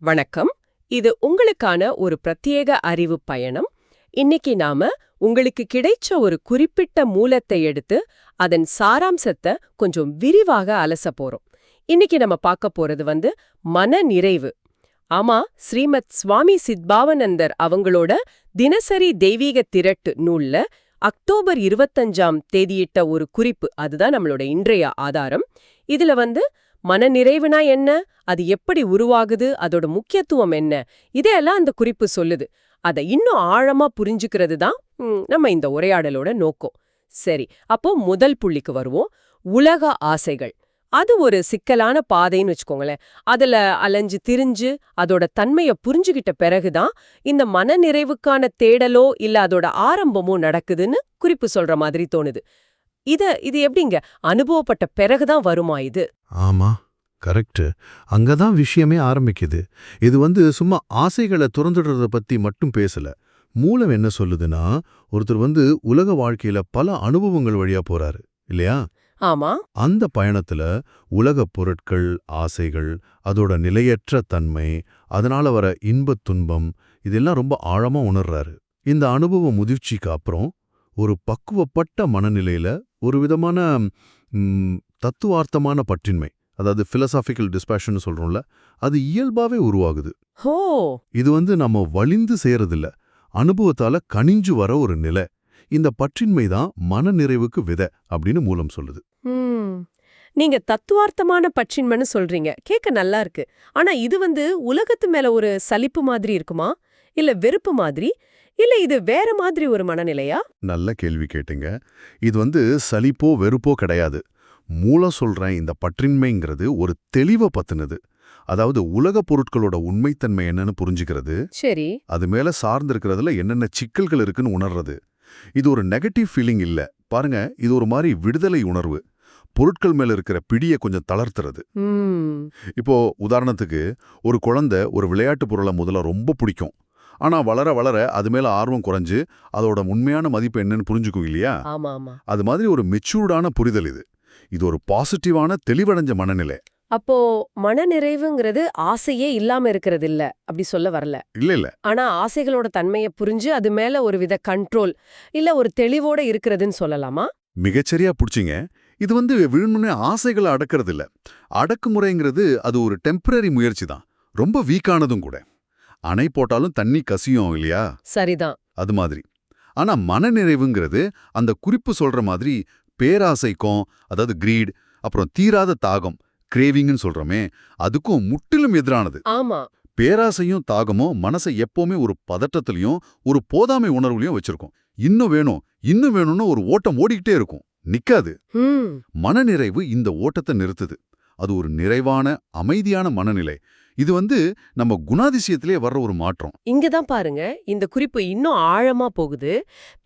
வணக்கம். இது உங்களுக்கான ஒரு பிரத்யேக அறிவு பயணம். இன்னைக்கு நாம உங்களுக்கு கிடைச்ச ஒரு குறிப்பிட்ட மூலத்தை எடுத்து அதன் சாராம்சத்தை கொஞ்சம் விரிவாக அலச போறோம். இன்னைக்கு நம்ம பார்க்க போறது மன நிறைவு. ஆமா, ஸ்ரீமத் சுவாமி சித்பாவனந்தர் அவங்களோட தினசரி தெய்வீக திரட்டு நூல்ல அக்டோபர் 25ஆம் தேதியிட்ட ஒரு குறிப்பு, அதுதான் நம்மளோட இன்றைய ஆதாரம். இதுல மனநிறைவுனா என்ன, அது எப்படி உருவாகுது, அதோட முக்கியத்துவம் என்ன, இதையெல்லாம் அந்த குறிப்பு சொல்லுது. அதை இன்னும் ஆழமா புரிஞ்சுக்கிறது தான் நம்ம இந்த உரையாடலோட நோக்கம். சரி, அப்போ முதல் புள்ளிக்கு வருவோம். உலக ஆசைகள். அது ஒரு சிக்கலான பாதைன்னு வச்சுக்கோங்களேன். அதுல அலைஞ்சு திரிஞ்சு அதோட தன்மையை புரிஞ்சுகிட்ட பிறகுதான் இந்த மனநிறைவுக்கான தேடலோ இல்ல அதோட ஆரம்பமோ நடக்குதுன்னு குறிப்பு சொல்ற மாதிரி தோணுது. இது எப்படிங்க, அனுபவப்பட்ட பிறகுதான் வருமா இது? ஆமா, கரெக்ட். அங்கதான் விஷயமே ஆரம்பிக்குது. இது சும்மா ஆசைகளை துறந்துடுறத பத்தி மட்டும் பேசல. மூலம் என்ன சொல்லுதுன்னா, ஒருத்தர் உலக வாழ்க்கையில பல அனுபவங்கள் வழியா போறாரு இல்லையா? ஆமா. அந்த பயணத்துல உலகப் பொருட்கள், ஆசைகள், அதோட நிலையற்ற தன்மை, அதனால வர இன்பத் துன்பம், இதெல்லாம் ரொம்ப ஆழமா உணர்றாரு. இந்த அனுபவ முதிர்ச்சிக்கு அப்புறம் ஒரு பக்குவப்பட்ட மனநிலையில ஒரு விதமான தத்துவார்த்தமான பற்றின்மை, அதாவது பிலசாபிக்கல் டிஸ்பேஷன் சொல்றோம்ல, அது இயல்பாவே உருவாகுது. ஹோ! இது நம்ம வலிந்து செய்யறதில்ல, அனுபவத்தால கனிஞ்சு வர ஒரு நிலை. இந்த பற்றின்மை தான் மன நிறைவுக்கு விதை அப்படின்னு மூலம் சொல்லுது. நீங்க தத்துவார்த்தமான பற்றின்மைன்னு சொல்றீங்க, கேட்க நல்லா இருக்கு. ஆனா இது உலகத்து மேல ஒரு சலிப்பு மாதிரி இருக்குமா, இல்ல வெறுப்பு மாதிரி, இல்ல இது வேற மாதிரி ஒரு மனநிலையா? நல்ல கேள்வி கேட்டீங்க. இது சலிப்போ வெறுப்போ கிடையாது. மூலம் சொல்றேன், இந்த பற்றின்மைங்கிறது ஒரு தெளிவை பத்தினது. அதாவது உலக பொருட்களோட உண்மைத்தன்மை என்னன்னு புரிஞ்சுக்கிறது, சரி, அது மேல சார்ந்திருக்கிறதுல என்னென்ன சிக்கல்கள் இருக்குன்னு உணர்றது. இது ஒரு நெகட்டிவ் ஃபீலிங் இல்ல பாருங்க, இது ஒரு மாதிரி விடுதலை உணர்வு. பொருட்கள் மேல இருக்கிற பிடியை கொஞ்சம் தளர்த்துறது. இப்போ உதாரணத்துக்கு, ஒரு குழந்தை ஒரு விளையாட்டு பொருளை முதல்ல ரொம்ப பிடிக்கும். ஆனா வளர வளர அது மேல ஆர்வம் குறைஞ்சு அதோட உண்மையான மதிப்பு என்னன்னு புரிஞ்சுக்கும் இல்லையா? அது மாதிரி ஒரு மெச்சூர்டான புரிதல் இது. இது ஒரு பாசிட்டிவான தெளிவடைஞ்ச மனநிலை. அப்போ மனநிறைவுங்கிறது ஆசையே இல்லாம இருக்கிறது இல்ல, அப்படி சொல்ல வரல. இல்ல. ஆனா ஆசைகளோட தன்மையை புரிஞ்சு அது மேல ஒரு வித கண்ட்ரோல் இல்ல ஒரு தெளிவோட இருக்கிறதுன்னு சொல்லலாமா? மிகச்சரியா புடிச்சிங்க. இது விழுமுன்னே ஆசைகளை அடக்கிறது இல்ல. அடக்குமுறைங்கிறது அது ஒரு டெம்பரரி முயற்சி தான், ரொம்ப வீக்கானதும் கூட. அணை போட்டாலும் தண்ணி கசியும் இல்லையா? சரிதான். அது மாதிரி. ஆனா மனநிறைவுங்கிறது அந்த குறிப்பு சொல்ற மாதிரி பேராசைக்கும், அதாவது கிரீட், அப்புறம் தீராத தாகம், கிரேவிங்னு சொல்றோமே, அதுக்கும் முற்றிலும் எதிரானது. ஆமா. பேராசையும் தாகமும் மனசை எப்பவுமே ஒரு பதட்டத்திலையும் ஒரு போதாமை உணர்வுலையும் வச்சிருக்கும். இன்னும் வேணும், இன்னும் வேணும்னு ஒரு ஓட்டம் ஓடிக்கிட்டே இருக்கும், நிக்காது. மனநிறைவு இந்த ஓட்டத்தை நிறுத்துது. அது ஒரு நிறைவான அமைதியான மனநிலை. இது நம்ம குணாதிசயத்திலே வர்ற ஒரு மாற்றம். இங்கதான் பாருங்க, இந்த குறிப்பு இன்னும் ஆழமா போகுது.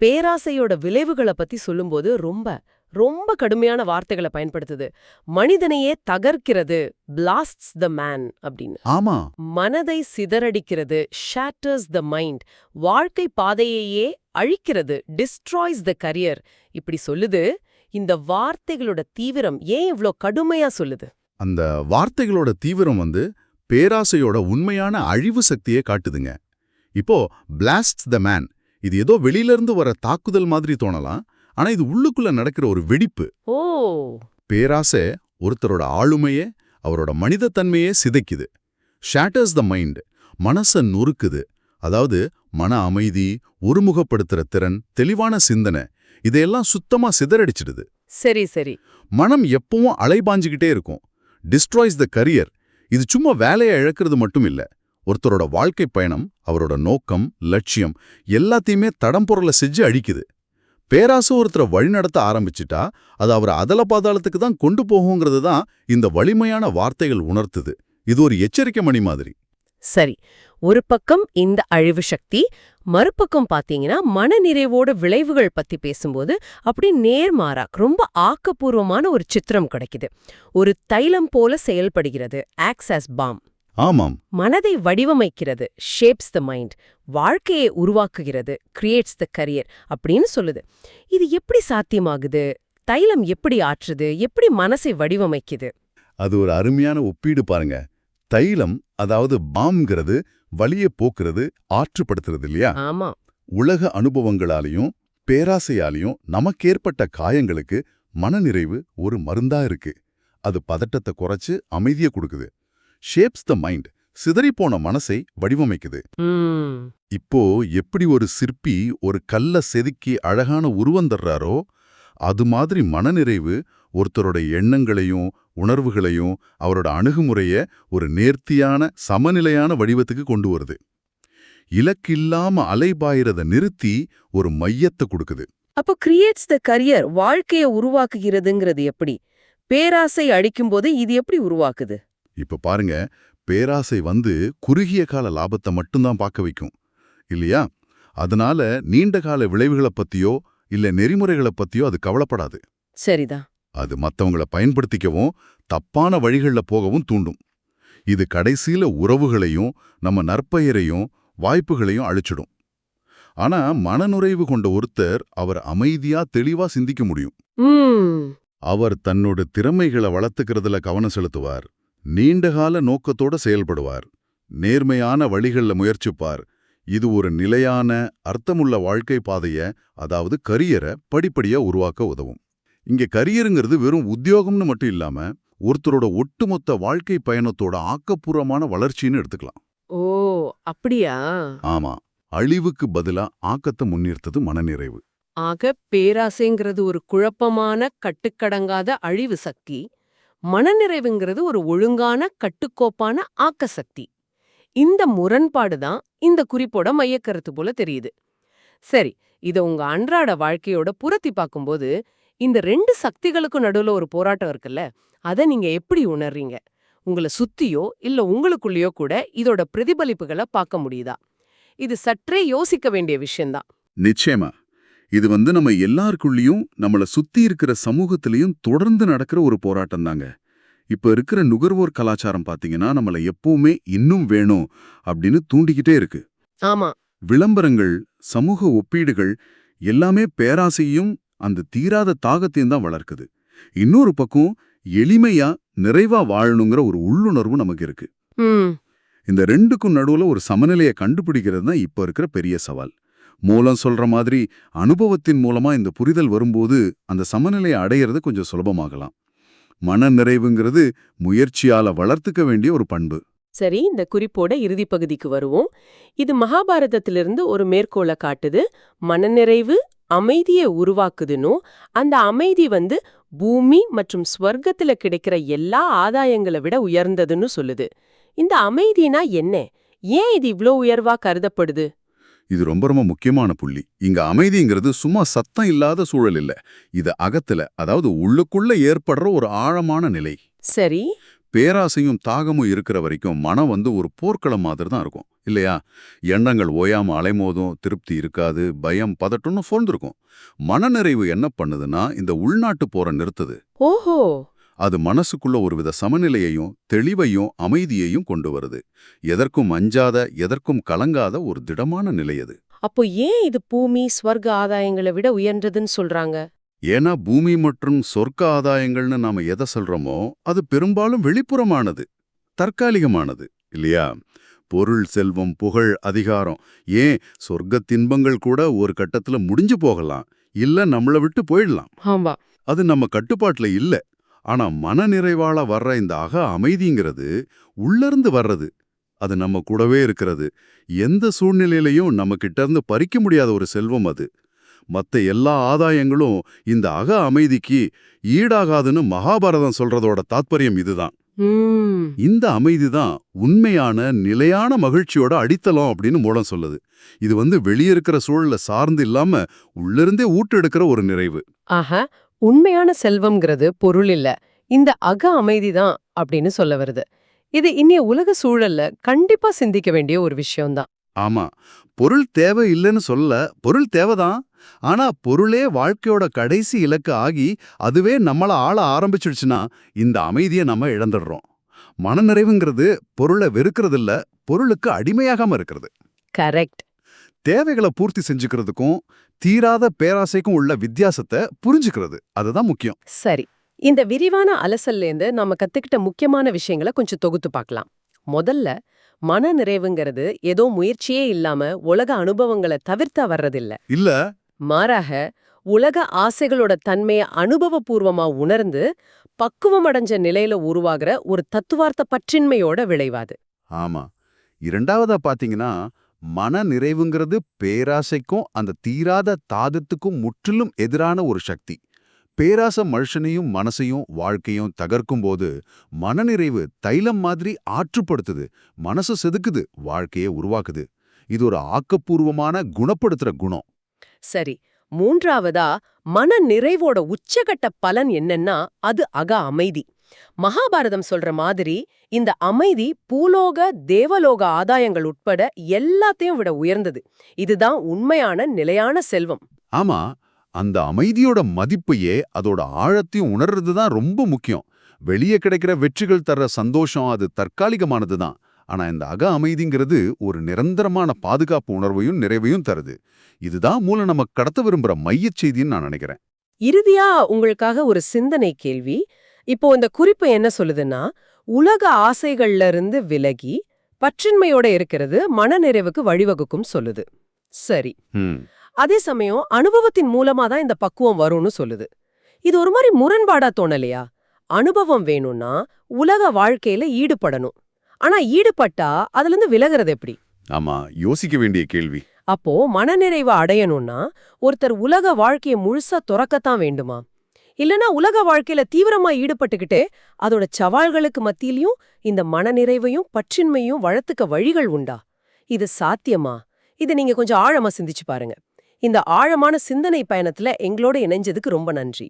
பேராசையோட விளைவுகளை பத்தி சொல்லும்போது ரொம்ப ரொம்ப கடுமையான வார்த்தைகளை பயன்படுத்துது. மனிதனையே தகர்க்கிறது, பிளாஸ்ட்ஸ் த மேன் அப்படின்னு. ஆமா, மனதை சிதறடிக்கிறது, ஷாட்டர்ஸ் த மைண்ட். வாழ்க்கை பாதையையே அழிக்கிறது, டிஸ்ட்ராய்ஸ் த கரியர். இப்படி சொல்லுது. இந்த வார்த்தைகளோட தீவிரம் ஏன் இவ்ளோ கடுமையா சொல்லுது? அந்த வார்த்தைகளோட தீவிரம் பேராசையோட உண்மையான அழிவு சக்தியை காட்டுதுங்க. இப்போ பிளாஸ்ட்ஸ் த மேன், இது ஏதோ வெளியிலிருந்து வர தாக்குதல் மாதிரி தோணலாம். ஆனா இது உள்ளுக்குள்ள நடக்கிற ஒரு வெடிப்பு. ஓ! பேராசை ஒருத்தரோட ஆளுமையே, அவரோட மனிதத்தன்மையே சிதைக்குது. ஷாட்டர்ஸ் த மைண்ட், மனச நொறுக்குது. அதாவது மன அமைதி, ஒருமுகப்படுத்துற திறன், தெளிவான சிந்தனை, இதையெல்லாம் சுத்தமா சிதறடிச்சிடுது. சரி சரி. மனம் எப்பவும் அலைபாஞ்சுக்கிட்டே இருக்கும். டிஸ்ட்ராய்ஸ் த கரியர், இது சும்மா வேலையை இழக்கிறது மட்டும் இல்ல, ஒருத்தரோட வாழ்க்கை பயணம், அவரோட நோக்கம், லட்சியம் எல்லாத்தையுமே தடம்பொருளை செஞ்சு அழிக்குது. பேராசை ஒருத்தரை வழிநடத்த ஆரம்பிச்சுட்டா அது அவரை அதல பாதாளத்துக்கு தான் கொண்டு போகுங்கிறது தான் இந்த வலிமையான வார்த்தைகள் உணர்த்துது. இது ஒரு எச்சரிக்கை மணி மாதிரி. சரி, ஒரு பக்கம் இந்த அழிவு சக்தி, மறுபக்கம் பாத்தீங்கன்னா மனநிறைவோட விளைவுகள் பத்தி பேசும்போது அப்படி நேர்மாறா ரொம்ப ஆக்கப்பூர்வமான ஒரு சித்திரம் கிடைக்குது. ஒரு தைலம் போல செயல்படுகிறது, ஆக்ஸ் ஆஸ் பாம். ஆமாம். மனதை வடிவமைக்கிறது, ஷேப்ஸ் த மைண்ட். வாழ்க்கையை உருவாக்குகிறது, கிரியேட்ஸ் த கரியர் அப்படின்னு சொல்லுது. இது எப்படி சாத்தியமாகுது? தைலம் எப்படி ஆற்றுது? எப்படி மனசை வடிவமைக்குது? அது ஒரு அருமையான ஒப்பீடு பாருங்க. தைலம், அதாவது பாம்ங்கிறது வலியை போக்குறது, ஆற்றுப்படுத்துறது இல்லையா? ஆமா. உலக அனுபவங்களாலையும் பேராசையாலையும் நமக்கேற்பட்ட காயங்களுக்கு மனநிறைவு ஒரு மருந்தா இருக்கு. அது பதட்டத்தை குறைச்சு அமைதியை கொடுக்குது. ஷேப்ஸ் த மைண்ட், சிதறிப்போன மனசை வடிவமைக்குது. இப்போ எப்படி ஒரு சிற்பி ஒரு கல்ல செதுக்கி அழகான உருவம் தர்றாரோ, அது மாதிரி மனநிறைவு ஒருத்தரோட எண்ணங்களையும் உணர்வுகளையும் அவரோட அணுகுமுறைய ஒரு நேர்த்தியான சமநிலையான வடிவத்துக்கு கொண்டு வருது. இலக்கில்லாம அலைபாயிரத நிறுத்தி ஒரு மையத்தை கொடுக்குது. அப்போ கிரியேட்ஸ் த கரியர், வாழ்க்கைய உருவாக்குகிறதுங்கிறது எப்படி? பேராசை அடிக்கும்போது இது எப்படி உருவாக்குது? இப்ப பாருங்க, பேராசை குறுகிய கால லாபத்தை மட்டும்தான் பார்க்க வைக்கும் இல்லையா? அதனால நீண்ட கால விளைவுகளை பத்தியோ இல்ல நெறிமுறைகளை பத்தியோ அது கவலைப்படாது. சரிதான். அது மத்தவங்கள பயன்படுத்திக்கவும் தப்பான வழிகள்ல போகவும் தூண்டும். இது கடைசியில உறவுகளையும் நம்ம நற்பெயரையும் வாய்ப்புகளையும் அழிச்சிடும். ஆனா மனநுறைவு கொண்ட ஒருத்தர் அவர் அமைதியா தெளிவா சிந்திக்க முடியும். அவர் தன்னோட திறமைகளை வளர்த்துக்கிறதுல கவனம் செலுத்துவார். நீண்டகால நோக்கத்தோட செயல்படுவார். நேர்மையான வழிகள்ல முயற்சிப்பார். இது ஒரு நிலையான அர்த்தமுள்ள வாழ்க்கை பாதைய, அதாவது கரியரை படிப்படியா உருவாக்க உதவும். இங்க கரியருங்கிறது வெறும் உத்தியோகம்னு மட்டும் இல்லாம ஒருத்தரோட ஒட்டுமொத்த வாழ்க்கை பயணத்தோட ஆக்கப்பூர்வமான வளர்ச்சின்னு எடுத்துக்கலாம். ஓ, அப்படியா? ஆமா, அழிவுக்கு பதிலா ஆக்கத்தை முன்னிறுத்தது மனநிறைவு. ஆக பேராசைங்கிறது ஒரு குழப்பமான கட்டுக்கடங்காத அழிவு சக்தி, மனநிறைவுங்கிறது ஒரு ஒழுங்கான கட்டுக்கோப்பான ஆக்க சக்தி. இந்த முரண்பாடு தான் இந்த குறிப்போட மையக்கருத்து போல தெரியுது. சரி, இத உங்க அன்றாட வாழ்க்கையோட புரத்தி பார்க்கும்போது இந்த ரெண்டு சக்திகளுக்கும் நடுவுல ஒரு போராட்டம் இருக்குல்ல, அதை நீங்க எப்படி உணர்றீங்க? உங்களை சுத்தியோ இல்ல உங்களுக்குள்ளேயோ கூட இதோட பிரதிபலிப்புகளை பார்க்க முடியுதா? இது சற்றே யோசிக்க வேண்டிய விஷயம்தான். நிச்சயமா, இது நம்ம எல்லாருக்குள்ளேயும் நம்மள சுத்தி இருக்கிற சமூகத்திலையும் தொடர்ந்து நடக்கிற ஒரு போராட்டம் தாங்க. இப்ப இருக்கிற நுகர்வோர் கலாச்சாரம் பாத்தீங்கன்னா நம்மள எப்பவுமே இன்னும் வேணும் அப்படின்னு தூண்டிக்கிட்டே இருக்கு. ஆமா. விளம்பரங்கள், சமூக ஒப்பீடுகள் எல்லாமே பேராசையும் அந்த தீராத தாகத்தையும் தான் வளர்க்குது. இன்னொரு பக்கம் எளிமையா நிறைவா வாழணுங்கிற ஒரு உள்ளுணர்வு நமக்கு இருக்கு. இந்த ரெண்டுக்கும் நடுவுல ஒரு சமநிலையை கண்டுபிடிக்கிறது தான் இப்ப இருக்கிற பெரிய சவால். மூலம் சொல்ற மாதிரி அனுபவத்தின் மூலமா இந்த புரிதல் வரும்போது அந்த சமநிலையை அடையிறது கொஞ்சம் சுலபமாகலாம். மன நிறைவுங்கிறது முயற்சியால வளர்த்துக்க வேண்டிய ஒரு பண்பு. சரி, இந்த குறிப்போட இறுதி பகுதிக்கு வருவோம். இது மகாபாரதத்திலிருந்து ஒரு மேற்கோளை காட்டுது. மனநிறைவு அமைதியை உருவாக்குதுன்னு, அந்த அமைதி பூமி மற்றும் ஸ்வர்க்கத்துல கிடைக்கிற எல்லா ஆதாயங்களை விட உயர்ந்ததுன்னு சொல்லுது. இந்த அமைதினா என்ன? ஏன் இது இவ்ளோ உயர்வா கருதப்படுது? இது ரொம்ப ரொம்ப முக்கியமான புள்ளி. இங்க அமைதிங்கிறது சும்மா சத்தம் இல்லாத சூழல் இல்ல. இது அகத்துல, அதாவது உள்ளுக்குள்ள ஏற்படுற ஒரு ஆழமான நிலை. சரி. பேராசையும் தாகமும் இருக்கிற வரைக்கும் மனம் ஒரு போர்க்களம் மாதிரி தான் இருக்கும் இல்லையா? எண்ணங்கள் ஓயாம அலைமோதும், திருப்தி இருக்காது, பயம் பதட்டம்னு சூழ்ந்திருக்கும். மனநிறைவு என்ன பண்ணுதுன்னா இந்த உள்நாட்டு போரை நிறுத்துது. ஓஹோ. அது மனசுக்குள்ள ஒருவித சமநிலையையும் தெளிவையும் அமைதியையும் கொண்டு வருது. எதற்கும் அஞ்சாத, எதற்கும் கலங்காத ஒரு திடமான நிலை அது. அப்போ ஏன் இது பூமி ஸ்வர்க்க ஆதாயங்களை விட உயர்ந்ததுன்னு சொல்றாங்க? ஏன்னா பூமி மற்றும் சொர்க்க ஆதாயங்கள்னு நாம எதை சொல்றோமோ அது பெரும்பாலும் வெளிப்புறமானது, தற்காலிகமானது இல்லையா? பொருள், செல்வம், புகழ், அதிகாரம், ஏன் சொர்க்க தின்பங்கள் கூட ஒரு கட்டத்துல முடிஞ்சு போகலாம், இல்ல நம்மளை விட்டு போயிடலாம். ஆமா. அது நம்ம கட்டுப்பாட்டுல இல்ல. ஆனா மனநிறைவால வர்ற இந்த அக அமைதிங்கிறது உள்ளிருந்து வர்றது. அது நம்ம கூடவே இருக்கிறது. எந்த சூழ்நிலையிலையும் நம்ம கிட்ட இருந்து பறிக்க முடியாத ஒரு செல்வம் அது. மத்த எல்லா ஆதாயங்களும் இந்த அக அமைதிக்கு ஈடாகாதுன்னு மகாபாரதம் சொல்றதோட தாத்பரியம் இதுதான். இந்த அமைதிதான் உண்மையான நிலையான மகிழ்ச்சியோட அடித்தளம் அப்படின்னு மூலம் சொல்லுது. இது வெளியே இருக்கிற சூழல சார்ந்து இல்லாம உள்ளிருந்தே ஊட்டெடுக்கிற ஒரு நிறைவு. ஆஹா, உண்மையான செல்வம்ங்கிறது பொருள் இல்ல, இந்த அக அமைதிதான் அப்படின்னு சொல்ல வருது. இது இன்னைய உலக சூழல்ல கண்டிப்பா சிந்திக்க வேண்டிய ஒரு விஷயம்தான். ஆமா, பொருள் தேவை இல்லைன்னு சொல்ல, பொருள் தேவைதான். ஆனா பொருளே வாழ்க்கையோட கடைசி இலக்கு ஆகி அதுவே நம்மள ஆள ஆரம்பிச்சிடுச்சுன்னா இந்த அமைதியை நம்ம இழந்துடுறோம். மனநிறைவுங்கிறது பொருளை வெறுக்கிறது இல்ல, பொருளுக்கு அடிமையாகாம இருக்கிறது. கரெக்ட். தேவைகளை பூர்த்தி செஞ்சுக்கிறதுக்கும் தீராத பேராசைக்கும் உள்ள வித்தியாசத்தை புரிஞ்சுக்கிறது, அதுதான் முக்கியம். சரி, இந்த விரிவான அலசல்லேருந்து நாம கத்துக்கிட்ட முக்கியமான விஷயங்களை கொஞ்சம் தொகுத்து பார்க்கலாம். முதல்ல மனநிறைவுங்கிறது ஏதோ முயற்சியே இல்லாம உலக அனுபவங்களை தவிர்த்தா வர்றதில்ல. இல்ல. மாறாக உலக ஆசைகளோட தன்மைய அனுபவபூர்வமா உணர்ந்து பக்குவமடைஞ்ச நிலையில உருவாகிற ஒரு தத்துவார்த்த பற்றின்மையோட விளைவாது. ஆமா. இரண்டாவதா பாத்தீங்கன்னா, மன நிறைவுங்கிறது பேராசைக்கும் அந்த தீராத தாகத்துக்கும் முற்றிலும் எதிரான ஒரு சக்தி. பேராசை மனுஷனையும் மனசையும் வாழ்க்கையும் தகர்க்கும்போது மனநிறைவு தைலம் மாதிரி ஆற்றுப்படுத்துது, மனசு செதுக்குது, வாழ்க்கையை உருவாக்குது. இது ஒரு ஆக்கப்பூர்வமான குணப்படுத்துற குணம். சரி, மூன்றாவதா மன நிறைவோட உச்சகட்ட பலன் என்னன்னா அது அக அமைதி. மகாபாரதம் சொல்ற மாதிரி இந்த அமைதி பூலோக தேவலோக ஆதாயங்கள் உட்பட எல்லாத்தையும் விட உயர்ந்தது. இதுதான் உண்மையான நிலையான செல்வம். ஆமா, அந்த அமைதியோட மதிப்பையே அதோட ஆழத்தையும் உணர்றது தான் ரொம்ப முக்கியம். வெளியே கிடைக்கிற வெற்றிகள் தர்ற சந்தோஷம் அது தற்காலிகமானது தான். ஆனா இந்த அக அமைதிங்கிறது ஒரு நிரந்தரமான பாதுகாப்பு உணர்வையும் நிறைவையும் தருது. இதுதான் மூலம் நம்ம கடத்த விரும்புற மையச் செய்தின்னு நான் நினைக்கிறேன். இறுதியா உங்களுக்காக ஒரு சிந்தனை கேள்வி. இப்போ இந்த குறிப்பு என்ன சொல்லுதுன்னா, உலக ஆசைகள்ல இருந்து விலகி பற்றின்மையோட இருக்கிறது மனநிறைவுக்கு வழிவகுக்கும் சொல்லுது. சரி, அதே சமயம் அனுபவத்தின் மூலமா தான் இந்த பக்குவம் வரும்னு சொல்லுது. இது ஒரு மாதிரி முரண்பாடா தோணலையா? அனுபவம் வேணும்னா உலக வாழ்க்கையில ஈடுபடணும். ஆனா ஈடுபட்டா அதுல இருந்து விலகிறது எப்படி? ஆமா, யோசிக்க வேண்டிய கேள்வி. அப்போ மனநிறைவை அடையணும்னா ஒருத்தர் உலக வாழ்க்கையை முழுசா துறக்கத்தான் வேண்டுமா? இல்லனா உலக வாழ்க்கையில தீவிரமா ஈடுபட்டுக்கிட்டே அதோட சவால்களுக்கு மத்தியிலையும் இந்த மனநிறைவையும் பற்றின்மையும் வளர்த்துக்க வழிகள் உண்டா? இது சாத்தியமா? இதை நீங்க கொஞ்சம் ஆழமா சிந்திச்சு பாருங்க. இந்த ஆழமான சிந்தனை பயணத்துல எங்களோட இணைஞ்சதுக்கு ரொம்ப நன்றி.